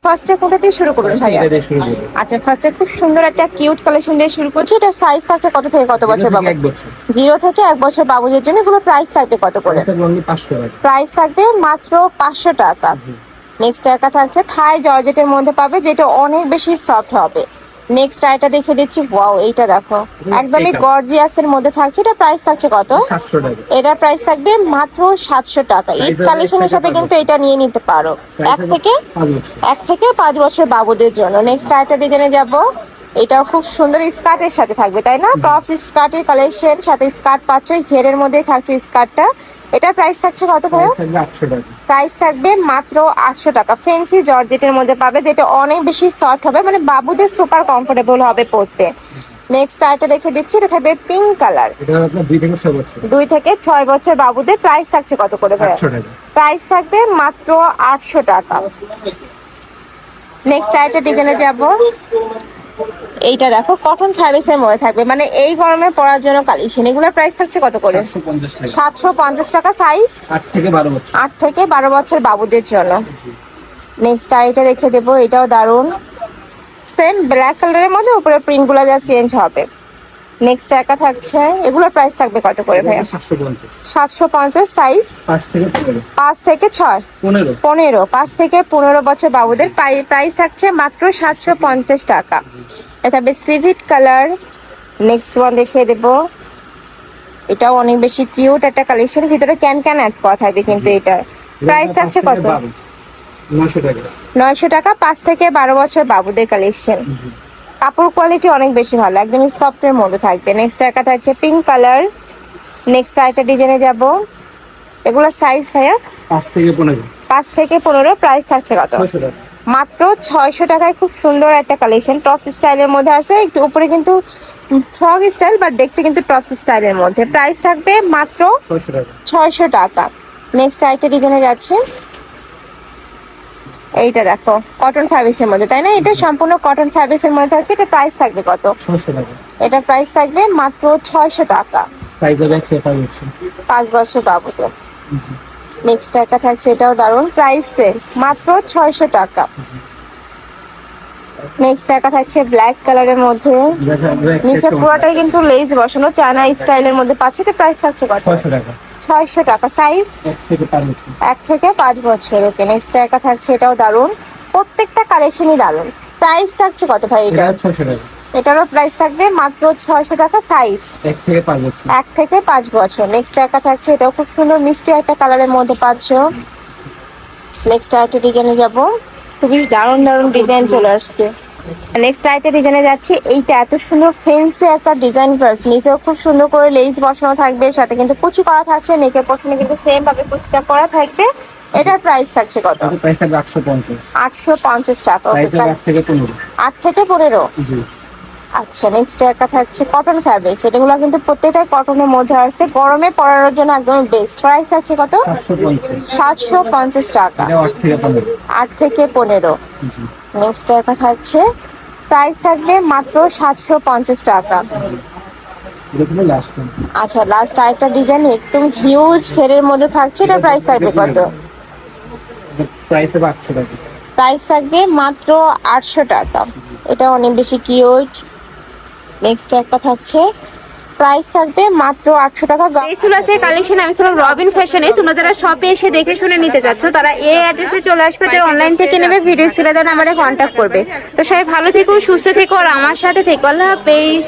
ফার্স্টে কোনটা দিয়ে শুরু করবে ভাইয়া? এটা দিয়ে শুরু করব। আচ্ছা, ফার্স্টে খুব সুন্দর একটা কিউট কালেকশন দিয়ে শুরু করছে। এটা সাইজ থাকছে কত থেকে কত বছর বাবু? 1 বছর। 0 থেকে 1 বছর বাবুদের জন্য। এগুলো প্রাইস থাকবে কত করে? এটা অনলি 500 টাকা। প্রাইস থাকবে মাত্র 500 টাকা। নেক্সট একটা থাকছে থাই জর্জেটের মধ্যে পাবে, যেটা অনেক বেশি সফট হবে। নেক্সট আইটা দেখে দিচ্ছি। ওয়াও, এইটা দেখো একদমই গর্জিয়াসের মধ্যে থাকছে। এটা প্রাইস থাকছে কত? 700 টাকা। এটা প্রাইস থাকবে মাত্র 700 টাকা। ঈদ কালেকশন হিসেবে কিন্তু এটা নিয়ে নিতে পারো। 1 থেকে 5 বছর বাবুদের জন্য। নেক্সট আইটা ডিজাইনে যাব। এটাও খুব সুন্দর স্কার্টের সাথে থাকবে, তাই না? টপস স্কার্টের কালেকশন, সাথে স্কার্ট পাচ্ছ, ঘেরের মধ্যেই থাকছে স্কার্টটা। এটার প্রাইস থাকছে কত ভাইয়া? 800 টাকা। প্রাইস থাকবে মাত্র 800 টাকা। ফেন্সি জর্জেটের মধ্যে পাবে, যেটা অনেক বেশি সফট হবে, মানে বাবুদের সুপার কমফোর্টেবল হবে পরতে। নেক্সট আইটা দেখে দিচ্ছি। এটা থাকবে পিঙ্ক কালার। এটা আপনার 2 থেকে 6 বছর। 2 থেকে 6 বছর বাবুদের। প্রাইস থাকছে কত করে ভাইয়া? 800 টাকা। প্রাইস থাকবে মাত্র 800 টাকা। নেক্সট আইটা ডিজাইনে যাব। এইটা দেখো কটন ফ্যাব্রিক্স এর মধ্যে থাকবে, মানে এই গরমে পরার জন্য কালেকশন। এগুলোর প্রাইস থাকছে কত করে? 750 টাকা। 750 টাকা। সাইজ 8 থেকে 12 বছর। 8 থেকে 12 বছর বাবুদের জন্য। নেক্সট আইটা দেখে দেবো। এটাও দারুন, সেম ব্ল্যাক কালারের মধ্যে উপরে প্রিন্ট গুলো যা চেঞ্জ হবে। নেক্সট একা থাকছে। এগুলোর প্রাইস থাকবে কত করে ভাইয়া? 750। 750। সাইজ 5 থেকে 15। 5 থেকে 6 15। 5 থেকে 15 বছর বাবুদের। প্রাইস থাকছে মাত্র 750 টাকা। এটা বেশ সিভিট কালার। নেক্সট ওয়ান দেখিয়ে দেবো। এটাও অনেক বেশি কিউট একটা কালেকশন, ভিতরে ক্যান ক্যান অ্যাড করা থাকবে কিন্তু। এটার প্রাইস থাকছে কত? 900 টাকা। 900 টাকা। 5 থেকে 12 বছর বাবুদের কালেকশন। কাপড় কোয়ালিটি অনেক বেশি ভালো, একদমই সফটের মধ্যে থাকবে। নেক্সট একা থাকছে পিঙ্ক কালার। নেক্সট আরেকটা ডিজাইনে যাব। এগুলো সাইজ ভাইয়া? 5 থেকে 15। 5 থেকে 15। প্রাইস থাকছে কত? 600 টাকা। মাত্র 600 টাকায় খুব সুন্দর একটা কালেকশন। টপস স্টাইলের মধ্যে আছে, একটু উপরে কিন্তু ফ্রক স্টাইল, বাট দেখতে কিন্তু টপস স্টাইলের মধ্যে। প্রাইস থাকবে মাত্র 600 টাকা। 600 টাকা। নেক্সট আরেকটা ডিজাইনে যাচ্ছে। এইটা দেখো কটন ফ্যাব্রিক্স এর মধ্যে, তাই না? এটা সম্পূর্ণ কটন ফ্যাব্রিক্স এর মধ্যে আছে। এটা প্রাইস থাকবে কত? 600 টাকা। এটা প্রাইস থাকবে মাত্র 600 টাকা। সাইজ হবে 1 থেকে 5 বছর। 5 বছর বাবুদের। নেক্সট একটা থাকছে, এটাও দারুন, প্রাইস সেম মাত্র 600 টাকা। নেক্সট একটা থাকছে ব্ল্যাক কালারের মধ্যে, নিচে পুরোটাই কিন্তু লেস বসানো, চায়না স্টাইলের মধ্যে পাচ্ছে। এটা প্রাইস থাকছে কত? 600 টাকা। 600 টাকা। সাইজ 1 থেকে 5 বছর। 1 থেকে 5 বছর। ওকে, নেক্সট একটা থাকছে, এটাও দারুন, প্রত্যেকটা কালেকশনই দারুন। প্রাইস থাকছে কত ভাই এটা? এটা 600 টাকা। এটারও প্রাইস থাকবে মাত্র 600 টাকা। সাইজ 1 থেকে 5 বছর। 1 থেকে 5 বছর। নেক্সট একটা থাকছে, এটাও খুব সুন্দর মিষ্টি একটা কালারের মধ্যে পাচ্ছ। নেক্সট একটা ডিজাইনে যাব। খুবই দারুণ দারুণ ডিজাইন চলে আসছে। নেক্সট আইটা ডিজাইনে যাচ্ছি। এইটা এত সুন্দর ফেন্সি একটা ডিজাইন পার্স, নিচেও খুব সুন্দর করে লেস বসানো থাকবে, সাথে কিন্তু কুচি করা থাকছে। নেকের পশনে কিন্তু সেম ভাবে কুচিটা করা থাকবে। এটার প্রাইস থাকছে কত? এটা প্রাইস থাকবে 850। 850 টাকা। সাইজ হবে 8 থেকে 15। 8 থেকে 15। জি। আচ্ছা, নেক্সট একটা থাকছে কটন ফ্যাব্রিক্স। এগুলো কিন্তু প্রত্যেকটাই কটনের মধ্যে আসছে, গরমে পরানোর জন্য একদম বেস্ট। প্রাইস থাকছে কত? 750। 750 টাকা। এটা 8 থেকে 15। 8 থেকে 15। জি। নেক্সট একটা থাকছে, প্রাইস থাকবে মাত্র 750 টাকা। এটা ছিল লাস্ট। আচ্ছা, লাস্ট আরেকটা ডিজাইন একদম হিউজ ঘেরের মধ্যে থাকছে। এটা প্রাইস থাকবে কত? প্রাইস হবে 800 টাকা। প্রাইস থাকবে মাত্র 800 টাকা। এটা অনেক বেশি কিউট। নেক্সট একটা থাকছে, প্রাইস থাকবে মাত্র 800 টাকা। এই ছিল আজকের কালেকশন। আমি ছিলাম রবিন ফ্যাশনে। তোমরা যারা শপে এসে দেখে শুনে নিতে চাচ্ছ, তারা এই অ্যাড্রেসে চলে আসবে। যারা অনলাইন থেকে নেবে, ভিডিও স্ক্রিনে দেন আমাদের কন্ট্যাক্ট করবে। তো সবাই ভালো থেকো, সুস্থ থেকো, আর আমার সাথে থেকো। আল্লাহ হাফেজ।